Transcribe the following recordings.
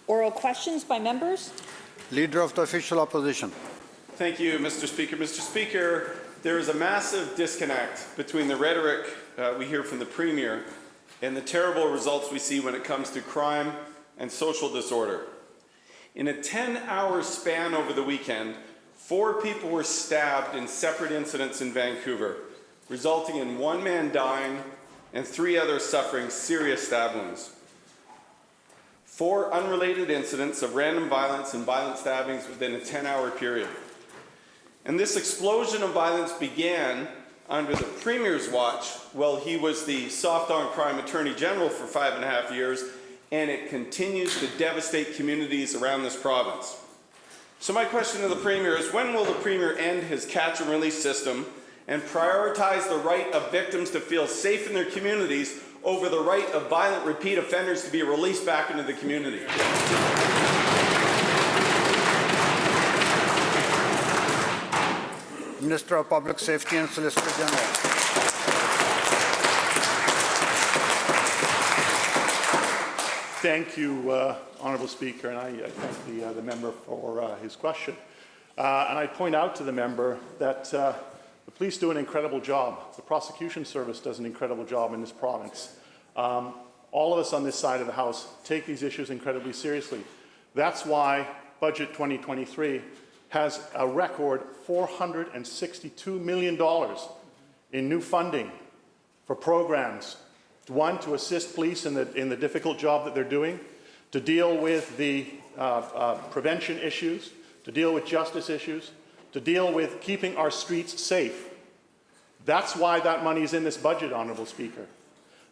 Oral questions by members. Leader of the Official Opposition. Thank you, Mr. Speaker. Mr. Speaker, there is a massive disconnect between the rhetoric we hear from the Premier and the terrible results we see when it comes to crime and social disorder. In a 10-hour span over the weekend, 4 people were stabbed in separate incidents in Vancouver, resulting in 1 man dying and 3 others suffering serious stab wounds. 4 unrelated incidents of random violence and violent stabbings within a 10-hour period. And this explosion of violence began under the Premier's watch while he was the soft-on-crime Attorney General for 5.5 years, and it continues to devastate communities around this province. So my question to the Premier is, when will the Premier end his catch and release system and prioritize the right of victims to feel safe in their communities over the right of violent repeat offenders to be released back into the community? Minister of Public Safety and Solicitor General. Thank you, Honourable Speaker, and I thank the member for his question. And I point out to the member that the police do an incredible job. The prosecution service does an incredible job in this province. All of us on this side of the House take these issues incredibly seriously. That's why Budget 2023 has a record $462 million in new funding for programs. One, to assist police in the difficult job that they're doing, to deal with the prevention issues, to deal with justice issues, to deal with keeping our streets safe. That's why that money is in this budget, Honourable Speaker.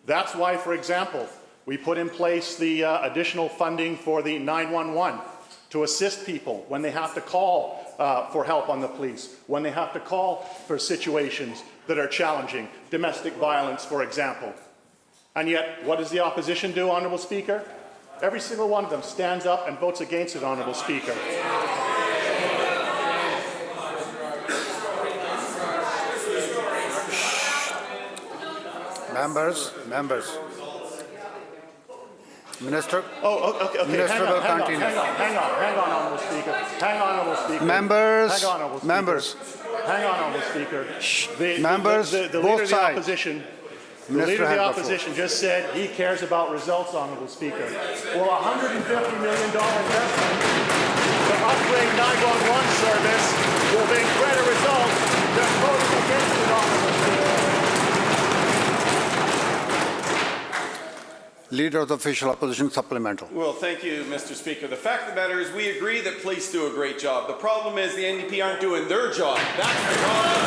That's why, for example, we put in place the additional funding for the 911 to assist people when they have to call for help on the police, when they have to call for situations that are challenging, domestic violence, for example. And yet, what does the opposition do, Honourable Speaker? Every single one of them stands up and votes against it, Honourable Speaker. Members. Minister. Okay. Minister will continue. Hang on, Honourable Speaker. Hang on, Honourable Speaker. Members. Hang on, Honourable Speaker. Members. Hang on, Honourable Speaker. Members, the leader both of the sides. opposition. The Minister Leader of the has the Opposition just said he cares about results, Honourable Speaker. Well, $150 million investment to upgrade 911 service will bring greater results than voting against it, Honourable Speaker. Leader of the Official Opposition, supplemental. Well, thank you, Mr. Speaker. The fact of the matter is we agree that police do a great job. The problem is the NDP aren't doing their job. That's the problem.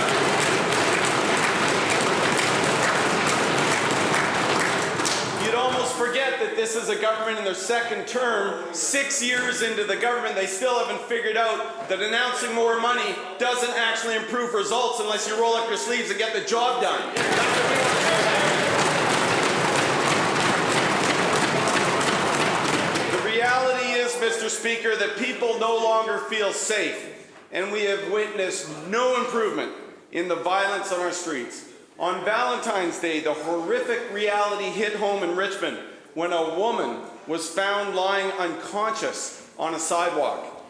You'd almost forget that this is a government in their second term. 6 years into the government, they still haven't figured out that announcing more money doesn't actually improve results unless you roll up your sleeves and get the job done. That's what we want to talk about. The reality is, Mr. Speaker, that people no longer feel safe, and we have witnessed no improvement in the violence on our streets. On Valentine's Day, the horrific reality hit home in Richmond when a woman was found lying unconscious on a sidewalk.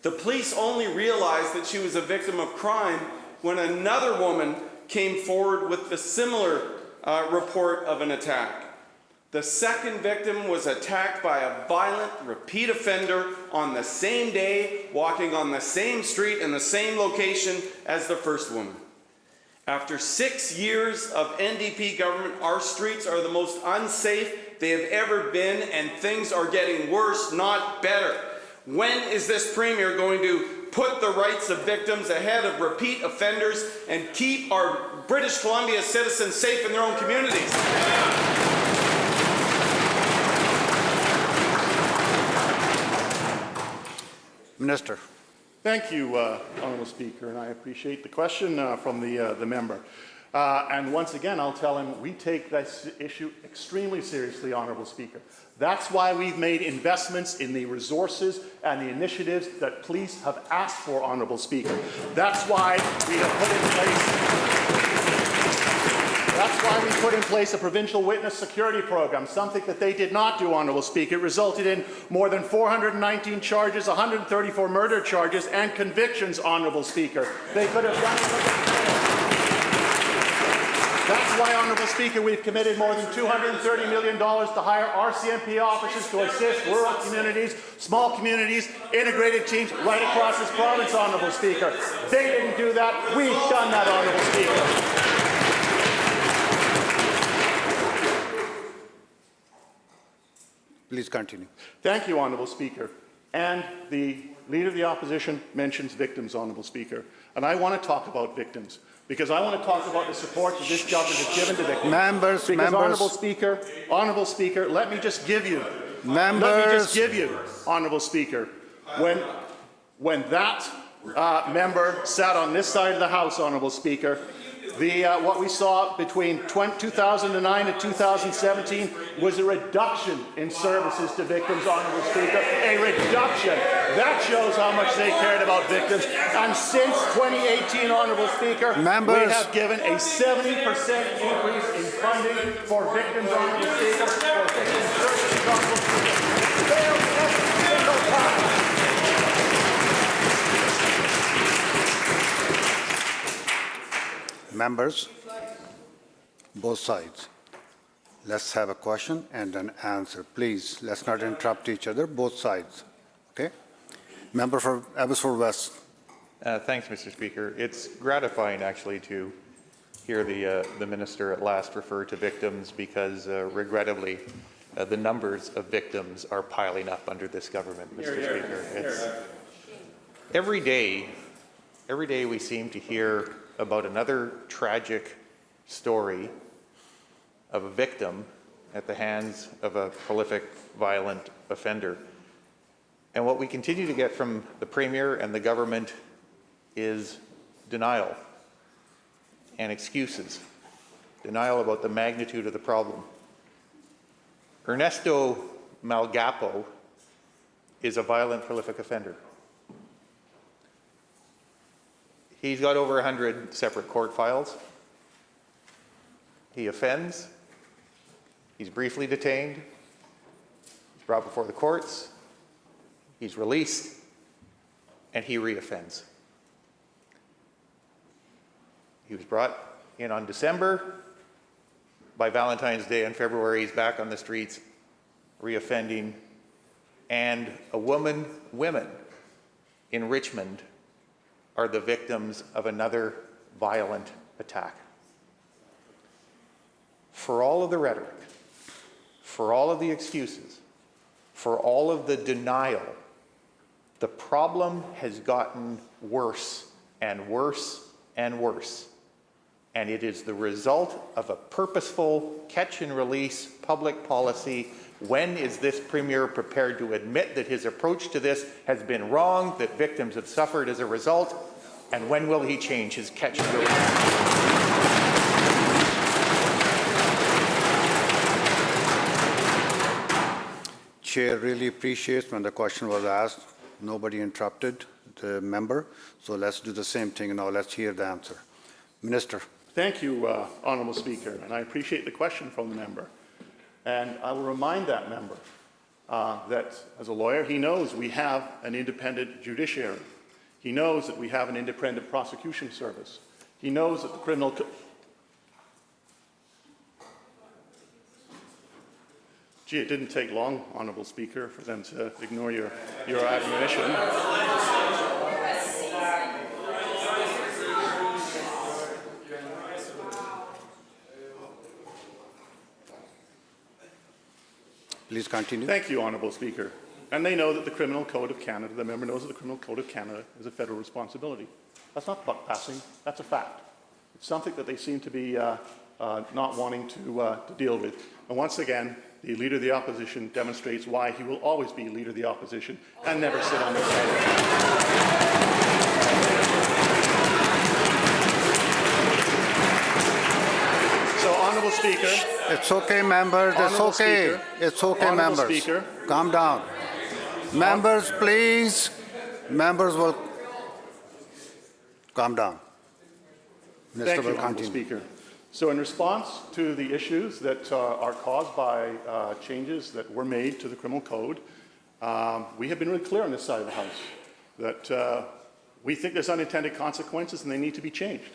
The police only realized that she was a victim of crime when another woman came forward with the similar report of an attack. The second victim was attacked by a violent repeat offender on the same day, walking on the same street in the same location as the first woman. After 6 years of NDP government, our streets are the most unsafe they have ever been, and things are getting worse, not better. When is this Premier going to put the rights of victims ahead of repeat offenders and keep our British Columbia citizens safe in their own communities? Minister. Thank you, Honourable Speaker, and I appreciate the question from the member. And once again, I'll tell him we take this issue extremely seriously, Honourable Speaker. That's why we've made investments in the resources and the initiatives that police have asked for, Honourable Speaker. That's why we have put in place That's why we put in place a provincial witness security program, something that they did not do, Honourable Speaker. It resulted in more than 419 charges, 134 murder charges, and convictions, Honourable Speaker. They could have done it. That's why, Honourable Speaker, we've committed more than $230 million to hire RCMP officers to assist rural communities, small communities, integrated teams right across this province, Honourable Speaker. They didn't do that. We've done that, Honourable Speaker. Please continue. Thank you, Honourable Speaker. And the Leader of the Opposition mentions victims, Honourable Speaker. And I want to talk about victims, because I want to talk about the support that this government has given to victims. Members, Honourable Speaker, let me just give you, Honourable Speaker, when that member sat on this side of the House, Honourable Speaker, what we saw between 2009 and 2017 was a reduction in services to victims, Honourable Speaker, a reduction. That shows how much they cared about victims. And since 2018, Honourable Speaker, we have given a 70% increase in funding for victims, Honourable Speaker, for victim services, Honourable Speaker. Failed every single time. Members, both sides. Let's have a question and an answer. Please, let's not interrupt each other, both sides. Okay? Member for Abbotsford West. Thanks, Mr. Speaker. It's gratifying, actually, to hear the minister at last refer to victims, because, regrettably, the numbers of victims are piling up under this government, Mr. Speaker. It's, every day we seem to hear about another tragic story of a victim at the hands of a prolific, violent offender. And what we continue to get from the Premier and the government is denial and excuses. Denial about the magnitude of the problem. Ernesto Malgapo is a violent, prolific offender. He's got over 100 separate court files. He offends. He's briefly detained. He's brought before the courts. He's released. And he reoffends. He was brought in on December. By Valentine's Day in February, he's back on the streets, reoffending. And women in Richmond are the victims of another violent attack. For all of the rhetoric, for all of the excuses, for all of the denial, the problem has gotten worse and worse and worse. And it is the result of a purposeful catch and release public policy. When is this Premier prepared to admit that his approach to this has been wrong, that victims have suffered as a result? And when will he change his catch and release? Chair really appreciates when the question was asked, nobody interrupted the member. So let's do the same thing now. Let's hear the answer. Minister. Thank you, Honourable Speaker, and I appreciate the question from the member. And I will remind that member that as a lawyer, he knows we have an independent judiciary. He knows that we have an independent prosecution service. He knows that the criminal... Gee, it didn't take long, Honourable Speaker, for them to ignore your admonition. Please continue. Thank you, Honourable Speaker. And they know that the Criminal Code of Canada, the member knows that the Criminal Code of Canada is a federal responsibility. That's not buck passing, that's a fact. It's something that they seem to be not wanting to deal with. And once again, the Leader of the Opposition demonstrates why he will always be Leader of the Opposition and never sit on the side. So, Honourable Speaker. It's okay, members. It's okay. It's okay, members. Speaker. Calm down. Members, please. Members will calm down. Minister Thank you, will Honourable continue. Speaker. So in response to the issues that are caused by changes that were made to the criminal code, we have been really clear on this side of the House that we think there's unintended consequences and they need to be changed.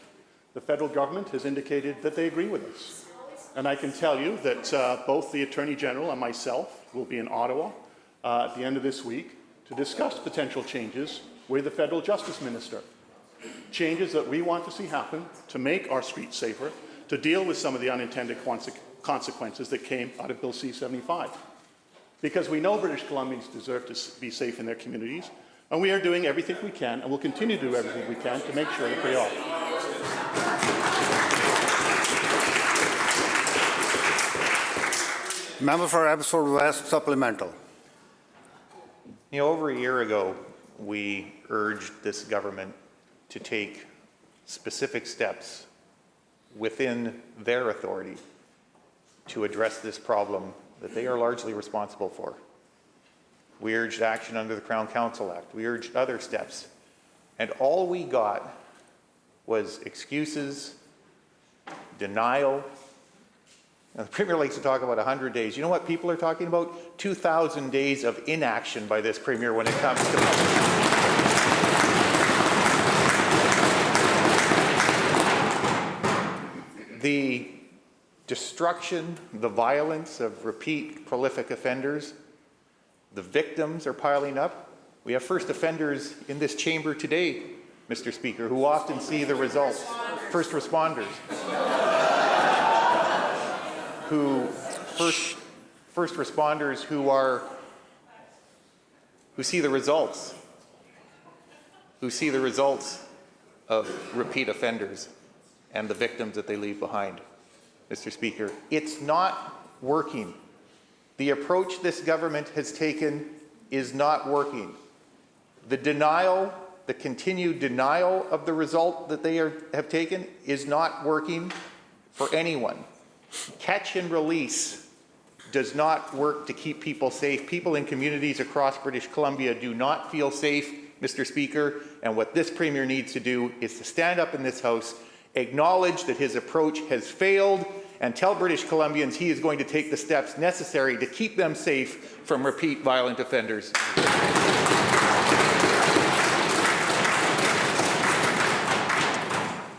The federal government has indicated that they agree with us. And I can tell you that both the Attorney General and myself will be in Ottawa at the end of this week to discuss potential changes with the Federal Justice Minister. Changes that we want to see happen to make our streets safer, to deal with some of the unintended consequences that came out of Bill C-75. Because we know British Columbians deserve to be safe in their communities, and we are doing everything we can, and will continue to do everything we can to make sure that they are. Member for Abbotsford West, supplemental. You know, over a year ago, we urged this government to take specific steps within their authority to address this problem that they are largely responsible for. We urged action under the Crown Council Act. We urged other steps. And all we got was excuses, denial. Now, the Premier likes to talk about 100 days. You know what people are talking about? 2,000 days of inaction by this Premier when it comes to the destruction, the violence of repeat prolific offenders. The victims are piling up. We have first offenders in this chamber today, Mr. Speaker, who often see the results. First responders. First responders who see the results. Who see the results of repeat offenders and the victims that they leave behind. Mr. Speaker, it's not working. The approach this government has taken is not working. The denial, the continued denial of the result that they have taken is not working for anyone. Catch and release does not work to keep people safe. People in communities across British Columbia do not feel safe, Mr. Speaker, and what this Premier needs to do is to stand up in this House, acknowledge that his approach has failed, and tell British Columbians he is going to take the steps necessary to keep them safe from repeat violent offenders.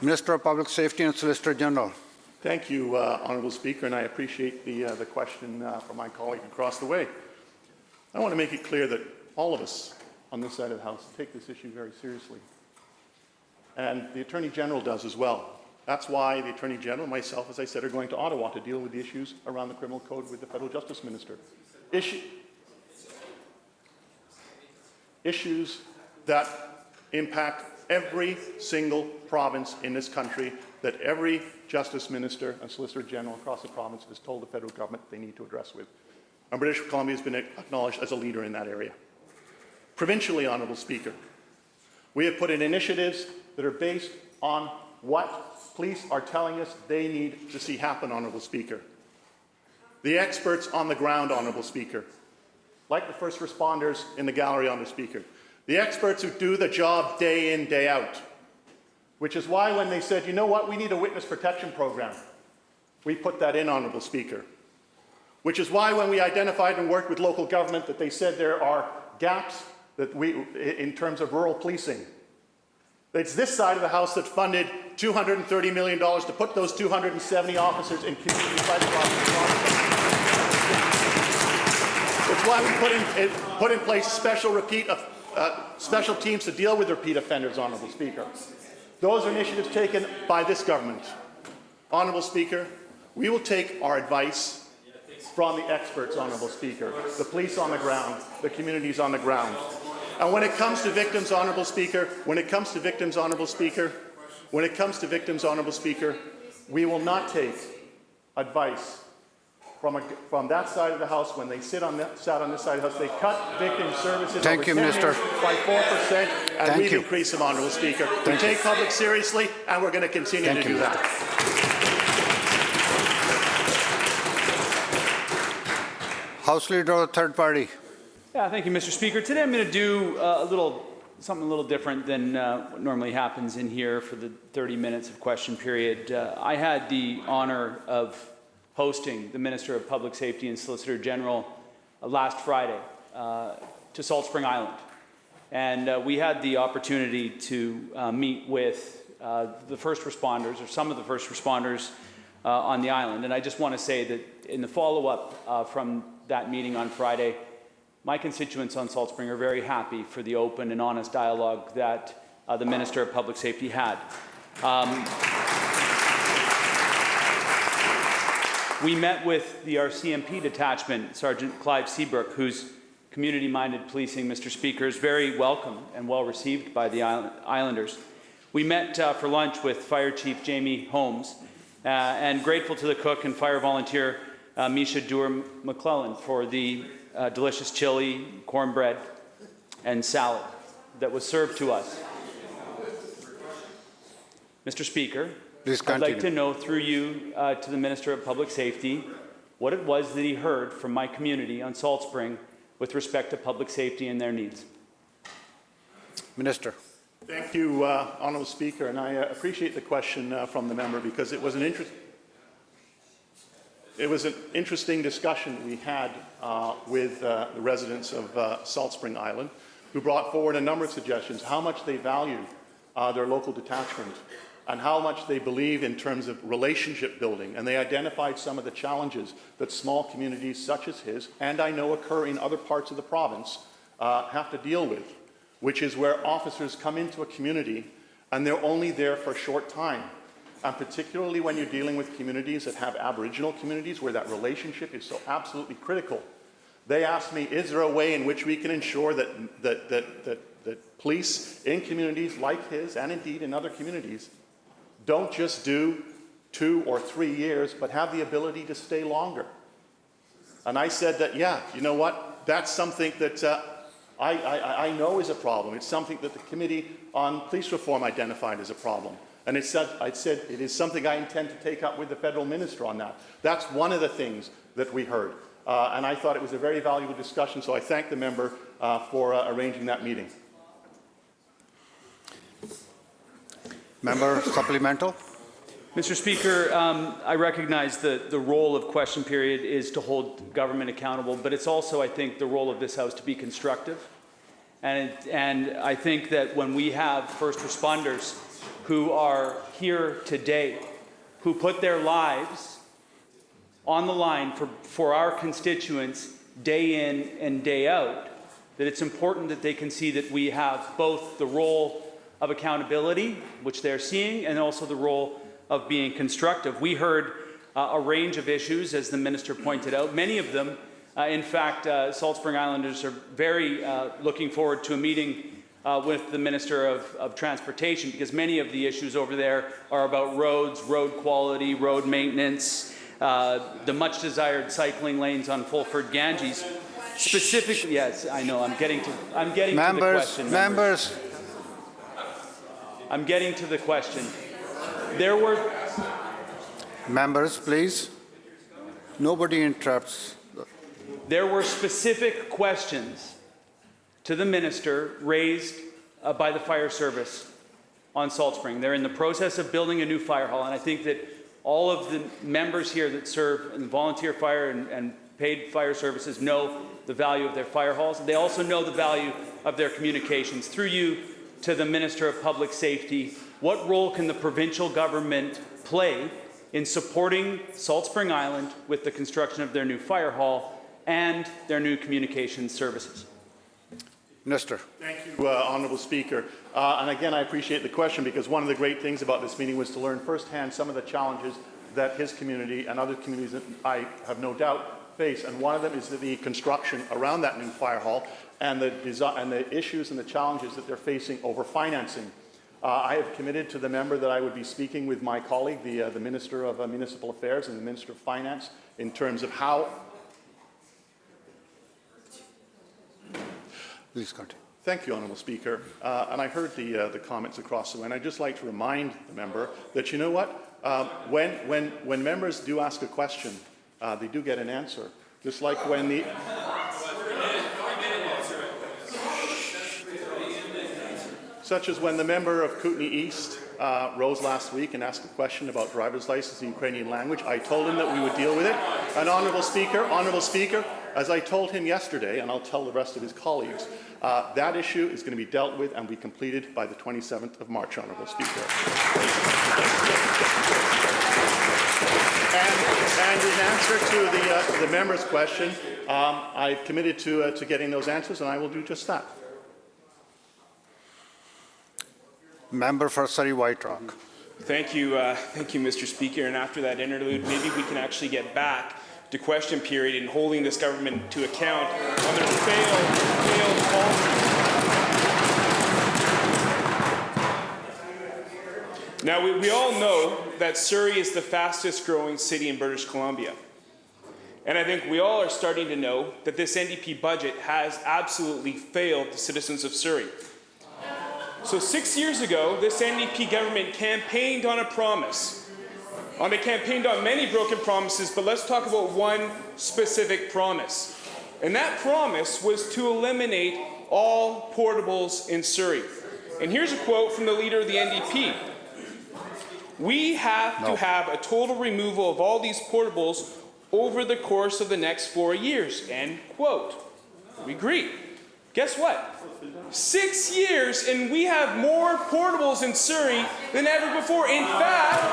Minister of Public Safety and Solicitor General. Thank you, Honourable Speaker, and I appreciate the question from my colleague across the way. I want to make it clear that all of us on this side of the House take this issue very seriously, and the Attorney General does as well. That's why the Attorney General and myself, as I said, are going to Ottawa to deal with the issues around the criminal code with the Federal Justice Minister. Issues that impact every single province in this country, that every Justice Minister and Solicitor General across the province has told the federal government they need to address with. And British Columbia has been acknowledged as a leader in that area. Provincially, Honourable Speaker, we have put in initiatives that are based on what police are telling us they need to see happen, Honourable Speaker. The experts on the ground, Honourable Speaker, like the first responders in the gallery, Honourable Speaker, the experts who do the job day in, day out, which is why when they said, you know what, we need a witness protection program, we put that in, Honourable Speaker. Which is why when we identified and worked with local government that they said there are gaps that in terms of rural policing. It's this side of the House that funded $230 million to put those 270 officers in community fight across the province. It's why we put in place special teams to deal with repeat offenders, Honourable Speaker. Those are initiatives taken by this government. Honourable Speaker, we will take our advice from the experts, Honourable Speaker, the police on the ground, the communities on the ground. And when it comes to victims, Honourable Speaker, when it comes to victims, Honourable Speaker, we will not take advice from that side of the House when they sat on this side of the House. They cut victim services Thank you, Minister. by 4%, and we've increased them, Honourable Speaker. We take public seriously, and we're going to continue to do that. House Leader of the Third Party. Yeah, thank you, Mr. Speaker. Today I'm going to do a little something a little different than what normally happens in here for the 30 minutes of question period. I had the honor of hosting the Minister of Public Safety and Solicitor General last Friday to Salt Spring Island. And we had the opportunity to meet with the first responders, or some of the first responders on the island. And I just want to say that in the follow-up from that meeting on Friday, my constituents on Salt Spring are very happy for the open and honest dialogue that the Minister of Public Safety had. We met with the RCMP detachment, Sergeant Clive Seabrook, whose community-minded policing, Mr. Speaker, is very welcome and well received by the Islanders. We met for lunch with Fire Chief Jamie Holmes, and grateful to the cook and fire volunteer Misha Dewar-McClellan for the delicious chili, cornbread, and salad that was served to us. Mr. Speaker, Please I'd continue. like to know through you to the Minister of Public Safety what it was that he heard from my community on Salt Spring with respect to public safety and their needs. Minister. Thank you, Honourable Speaker, and I appreciate the question from the member because it was an interesting discussion we had with the residents of Salt Spring Island, who brought forward a number of suggestions, how much they value their local detachment and how much they believe in terms of relationship building. And they identified some of the challenges that small communities such as his, and I know occur in other parts of the province, have to deal with, which is where officers come into a community and they're only there for a short time. And particularly when you're dealing with communities that have Aboriginal communities where that relationship is so absolutely critical. They asked me, is there a way in which we can ensure that police in communities like his, and indeed in other communities, don't just do 2 or 3 years, but have the ability to stay longer? And I said that, yeah, you know what, that's something that I know is a problem. It's something that the Committee on Police Reform identified as a problem. And I said it is something I intend to take up with the federal minister on that. That's one of the things that we heard. And I thought it was a very valuable discussion, so I thank the member for arranging that meeting. Member supplemental. Mr. Speaker, I recognize that the role of question period is to hold government accountable, but it's also, I think, the role of this House to be constructive. And I think that when we have first responders who are here today, who put their lives on the line for our constituents day in and day out, that it's important that they can see that we have both the role of accountability, which they're seeing, and also the role of being constructive. We heard a range of issues, as the minister pointed out. Many of them, in fact, Salt Spring Islanders are very looking forward to a meeting with the Minister of Transportation, because many of the issues over there are about roads, road quality, road maintenance, the much desired cycling lanes on Fulford Ganges. Specifically, yes, I know, I'm getting to the question. Members. I'm getting to the question. There were... Members, please. Nobody interrupts. There were specific questions to the minister raised by the fire service on Salt Spring. They're in the process of building a new fire hall, and I think that all of the members here that serve in volunteer fire and paid fire services know the value of their fire halls. They also know the value of their communications. Through you to the Minister of Public Safety, what role can the provincial government play in supporting Salt Spring Island with the construction of their new fire hall and their new communications services? Minister. Thank you, Honourable Speaker. And again, I appreciate the question, because one of the great things about this meeting was to learn firsthand some of the challenges that his community and other communities that I have no doubt face. And one of them is the construction around that new fire hall and the issues and the challenges that they're facing over financing. I have committed to the member that I would be speaking with my colleague, the Minister of Municipal Affairs and the Minister of Finance, in terms of how... Please continue. Thank you, Honourable Speaker. And I heard the comments across the way, and I'd just like to remind the member that, you know what, when members do ask a question, they do get an answer. Just like when the... such as when the member of Kootenay East rose last week and asked a question about driver's license in Ukrainian language. I told him that we would deal with it. And Honourable Speaker, as I told him yesterday, and I'll tell the rest of his colleagues, that issue is going to be dealt with and be completed by the 27th of March, Honourable Speaker. And in answer to the member's question, I've committed to getting those answers, and I will do just that. Member for Surrey White Rock. Thank you, Mr. Speaker. And after that interlude, maybe we can actually get back to question period and holding this government to account on their failed policies. Now, we all know that Surrey is the fastest growing city in British Columbia. And I think we all are starting to know that this NDP budget has absolutely failed the citizens of Surrey. So 6 years ago, this NDP government campaigned on a promise. They campaigned on many broken promises, but let's talk about one specific promise. And that promise was to eliminate all portables in Surrey. And here's a quote from the leader of the NDP. "We have to have a total removal of all these portables over the course of the next 4 years." End quote. We agree. Guess what? 6 years and we have more portables in Surrey than ever before. In fact,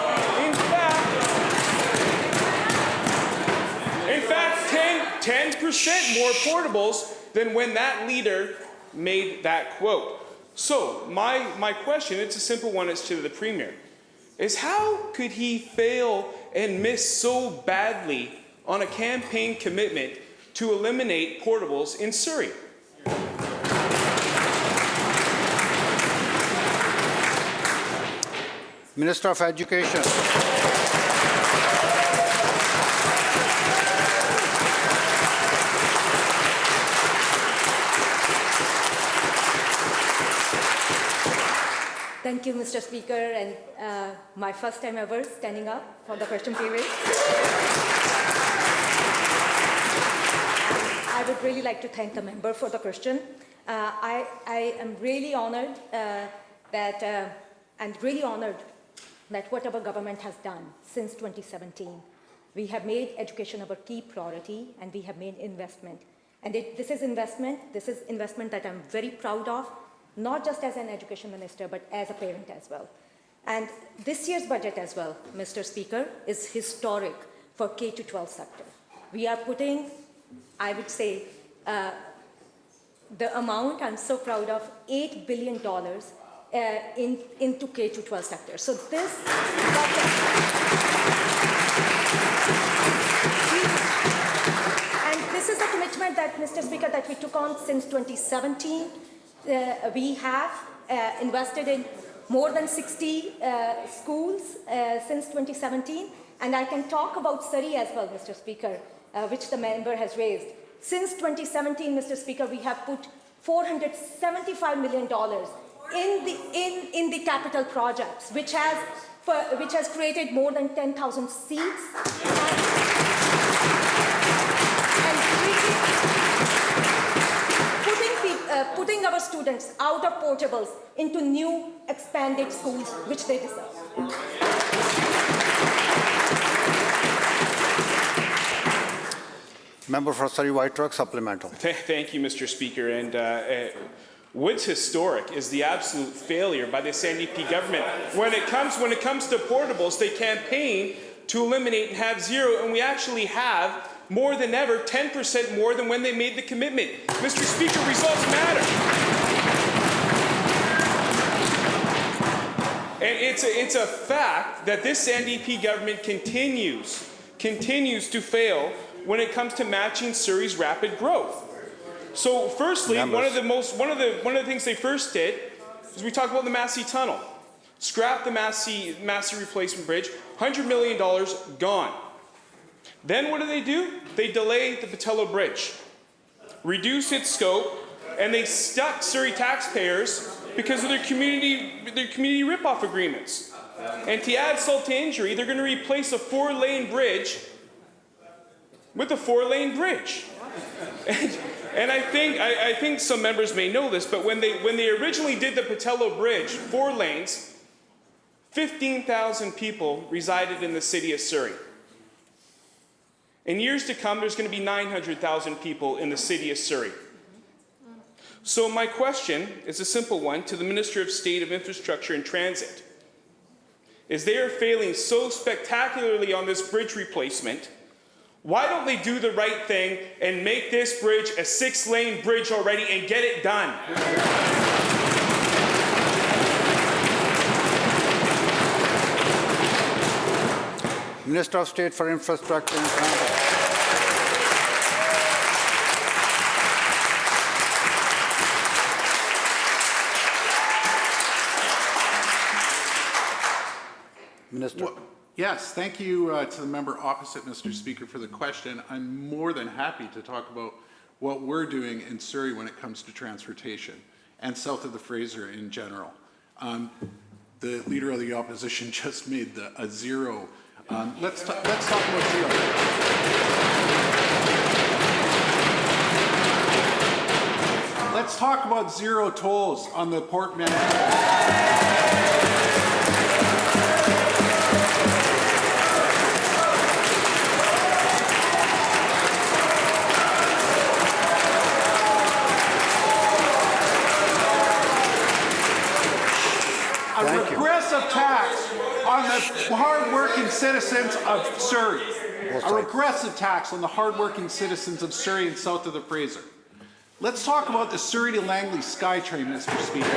10% more portables than when that leader made that quote. So my question, it's a simple one, it's to the Premier, is how could he fail and miss so badly on a campaign commitment to eliminate portables in Surrey? Minister of Education. Thank you, Mr. Speaker, and my first time ever standing up for the question period. I would really like to thank the member for the question. I am really honored that what our government has done since 2017. We have made education our key priority, and we have made investment. And this is investment that I'm very proud of, not just as an education minister, but as a parent as well. And this year's budget as well, Mr. Speaker, is historic for K-12 sector. We are putting, I would say, the amount I'm so proud of, $8 billion into K-12 sector. So this budget, and this is a commitment that, Mr. Speaker, that we took on since 2017. We have invested in more than 60 schools since 2017, and I can talk about Surrey as well, Mr. Speaker, which the member has raised. Since 2017, Mr. Speaker, we have put $475 million in the capital projects, which has created more than 10,000 seats. Putting our students out of portables into new expanded schools, which they deserve. Member for Surrey White Rock, supplemental. Thank you, Mr. Speaker. And what's historic is the absolute failure by this NDP government. When it comes to portables, they campaign to eliminate and have zero, and we actually have more than ever, 10% more than when they made the commitment. Mr. Speaker, results matter. And it's a fact that this NDP government continues to fail when it comes to matching Surrey's rapid growth. So firstly, one of the things they first did is we talked about the Massey Tunnel. Scrap the Massey Replacement Bridge, $100 million gone. Then what do? They delay the Pattullo Bridge, reduce its scope, and they stuck Surrey taxpayers because of their community rip-off agreements. And to add salt to injury, they're going to replace a 4-lane bridge with a 4-lane bridge. And I think some members may know this, but when they originally did the Patello Bridge, 4 lanes, 15,000 people resided in the city of Surrey. In years to come, there's going to be 900,000 people in the city of Surrey. So my question is a simple one to the Minister of State of Infrastructure and Transit. Is they are failing so spectacularly on this bridge replacement, why don't they do the right thing and make this bridge a 6-lane bridge already and get it done? Minister of State for Infrastructure and Transit. Minister. Well, yes, thank you to the member opposite, Mr. Speaker, for the question. I'm more than happy to talk about what we're doing in Surrey when it comes to transportation and south of the Fraser in general. The leader of the opposition just made a zero. Let's talk about zero. Let's talk about zero tolls on the Port Manitoba. A regressive tax on the hard-working citizens of Surrey. A regressive tax on the hard-working citizens of Surrey and south of the Fraser. Let's talk about the Surrey to Langley SkyTrain, Mr. Speaker.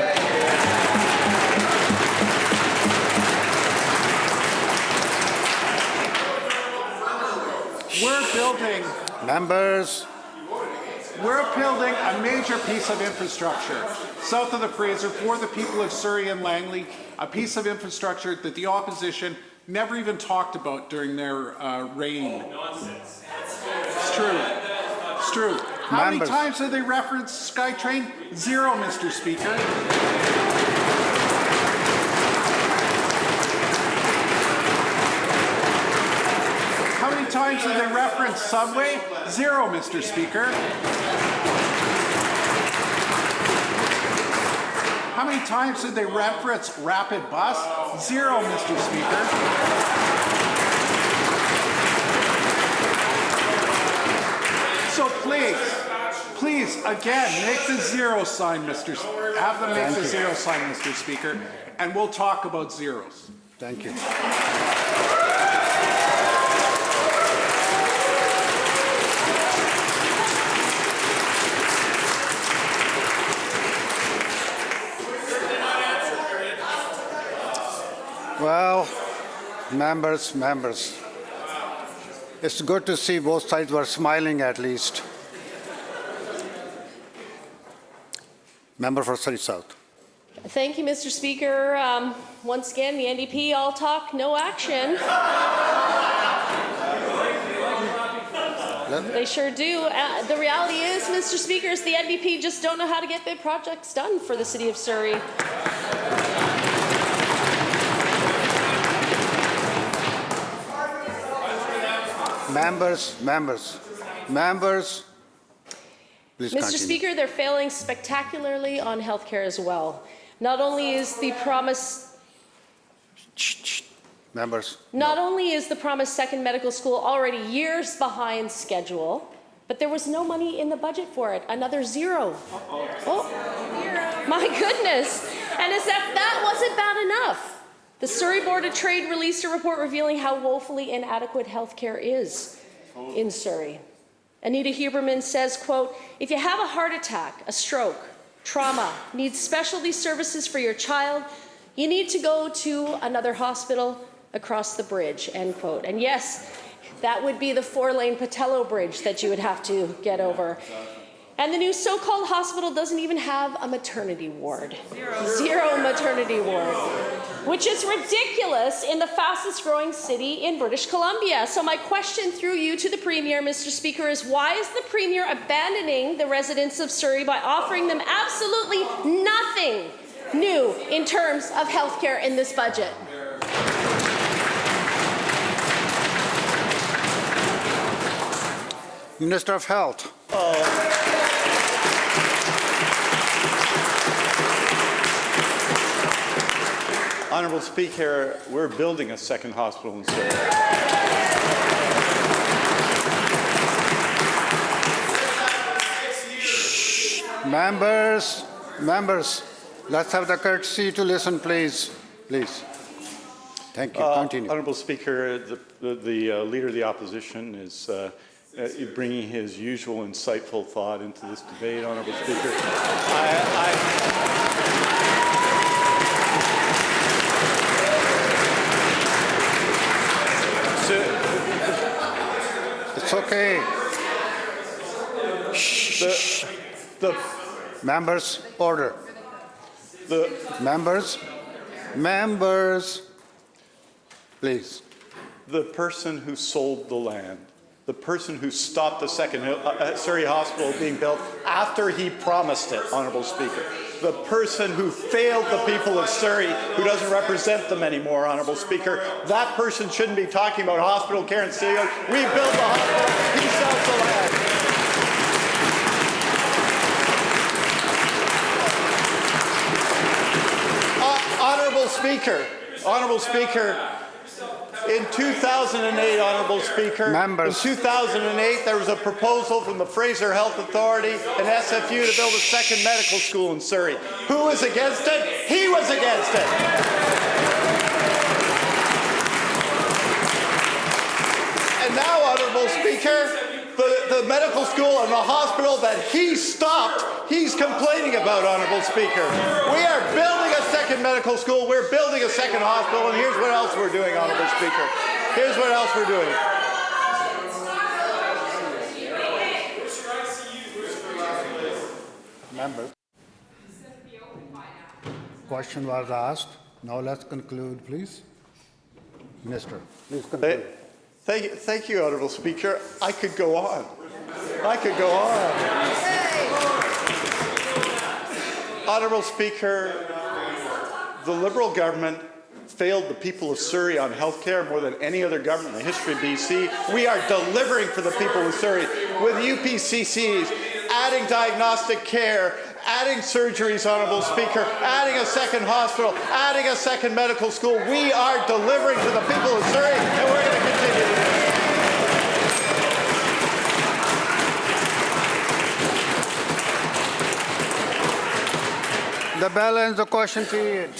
We're building a major piece of infrastructure south of the Fraser for the people of Surrey and Langley, a piece of infrastructure that the opposition never even talked about during their reign. Nonsense. It's true. It's true. How many times did they reference SkyTrain? Zero, Mr. Speaker. How many times did they reference Subway? Zero, Mr. Speaker. How many times did they reference Rapid Bus? Zero, Mr. Speaker. So please, again, make the zero sign, have them make the zero sign, Mr. Speaker, and we'll talk about zeros. Thank you. Well, members, it's good to see both sides were smiling at least. Member for Surrey South. Thank you, Mr. Speaker. Once again, the NDP, all talk, no action. They sure do. The reality is, Mr. Speaker, is the NDP just don't know how to get big projects done for the city of Surrey. Members, please Mr. continue. Speaker, they're failing spectacularly on healthcare as well. Not only is the promise second medical school already years behind schedule, but there was no money in the budget for it. Another zero. Oh, my goodness. And as if that wasn't bad enough, the Surrey Board of Trade released a report revealing how woefully inadequate healthcare is in Surrey. Anita Huberman says, quote, if you have a heart attack, a stroke, trauma, need specialty services for your child, you need to go to another hospital across the bridge, end quote. And yes, that would be the 4-lane Patello Bridge that you would have to get over. And the new so-called hospital doesn't even have a maternity ward. Zero maternity ward, which is ridiculous in the fastest growing city in British Columbia. So my question through you to the Premier, Mr. Speaker, is why is the Premier abandoning the residents of Surrey by offering them absolutely nothing new in terms of healthcare in this budget? Minister of Health. Honourable Speaker, we're building a second hospital in Surrey. Members, let's have the courtesy to listen, please. Please. Thank you. Continue. Honourable Speaker, the Leader of the Opposition is bringing his usual insightful thought into this debate, Honourable Speaker. It's okay. Members, order. Members, please. The person who sold the land, the person who stopped the second Surrey Hospital being built after he promised it, Honourable Speaker. The person who failed the people of Surrey, who doesn't represent them anymore, Honourable Speaker. That person shouldn't be talking about hospital care and stadium. We built the hospital, he sells the land. Honourable Speaker, in 2008, Honourable Speaker, Members. in 2008 there was a proposal from the Fraser Health Authority and SFU to build a second medical school in Surrey. Who was against it? He was against it. And now, Honourable Speaker, the medical school and the hospital that he stopped, he's complaining about, Honourable Speaker. We are building a second medical school, we're building a second hospital, and here's what else we're doing, Honourable Speaker. Here's what else we're doing. Members. Question was asked. Now let's conclude, please. Minister, please conclude. Thank you, Honourable Speaker. I could go on. Honourable Speaker, the Liberal government failed the people of Surrey on health care more than any other government in the history of BC. We are delivering for the people of Surrey with UPCCs, adding diagnostic care, adding surgeries, Honourable Speaker, adding a second hospital, adding a second medical school. We are delivering to the people of Surrey, and we're going to continue to do it. The bell ends the question period.